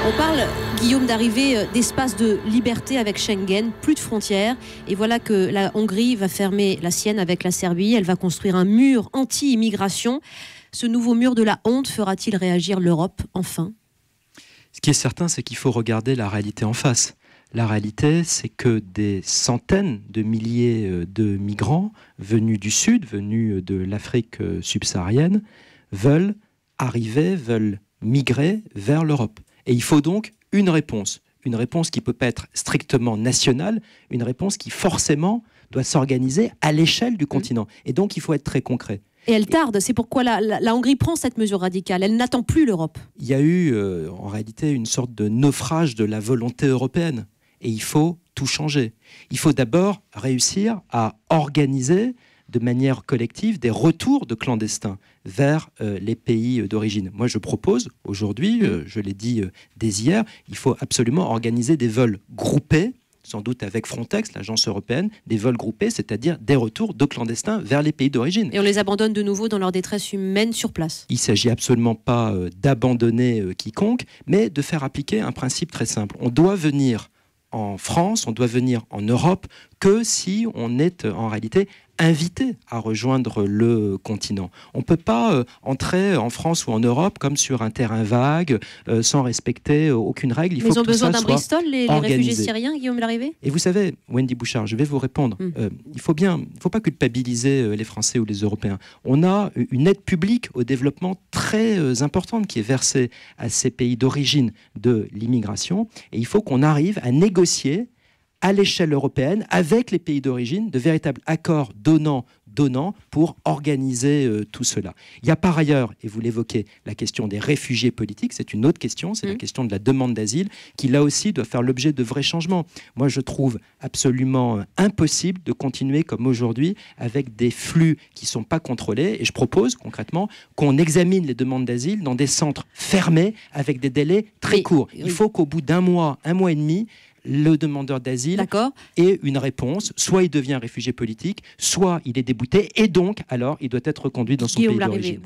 On parle, Guillaume, d'arrivée d'espace de liberté avec Schengen, plus de frontières. Et voilà que la Hongrie va fermer la sienne avec la Serbie. Elle va construire un mur anti-immigration. Ce nouveau mur de la honte fera-t-il réagir l'Europe, enfin ? Ce qui est certain, c'est qu'il faut regarder la réalité en face. La réalité, c'est que des centaines de milliers de migrants venus du Sud, venus de l'Afrique subsaharienne, veulent migrer vers l'Europe. Et il faut donc une réponse qui ne peut pas être strictement nationale, une réponse qui forcément doit s'organiser à l'échelle du continent. Et donc il faut être très concret. Et elle tarde, c'est pourquoi la Hongrie prend cette mesure radicale. Elle n'attend plus l'Europe. Il y a eu en réalité une sorte de naufrage de la volonté européenne. Et il faut tout changer. Il faut d'abord réussir à organiser de manière collective des retours de clandestins vers les pays d'origine. Moi, je propose aujourd'hui, je l'ai dit dès hier, il faut absolument organiser des vols groupés, sans doute avec Frontex, l'agence européenne, des vols groupés, c'est-à-dire des retours de clandestins vers les pays d'origine. Et on les abandonne de nouveau dans leur détresse humaine sur place. Il ne s'agit absolument pas d'abandonner quiconque, mais de faire appliquer un principe très simple. On doit venir en France, on doit venir en Europe que si on est en réalité invité à rejoindre le continent. On ne peut pas entrer en France ou en Europe comme sur un terrain vague, sans respecter aucune règle. Mais ils ont besoin d'un Bristol, les réfugiés syriens, Guillaume Larrivé ? Et vous savez, Wendy Bouchard, je vais vous répondre. Il faut pas culpabiliser les Français ou les Européens. On a une aide publique au développement très importante qui est versée à ces pays d'origine de l'immigration. Et il faut qu'on arrive à négocier à l'échelle européenne, avec les pays d'origine, de véritables accords donnant pour organiser tout cela. Il y a par ailleurs, et vous l'évoquez, la question des réfugiés politiques, c'est une autre question, c'est la question de la demande d'asile, qui là aussi doit faire l'objet de vrais changements. Moi, je trouve absolument impossible de continuer comme aujourd'hui avec des flux qui ne sont pas contrôlés, et je propose concrètement qu'on examine les demandes d'asile dans des centres fermés avec des délais très courts. Il faut qu'au bout d'un mois et demi, le demandeur d'asile ait une réponse. Soit il devient réfugié politique, soit il est débouté, et donc, alors, il doit être reconduit dans son pays d'origine.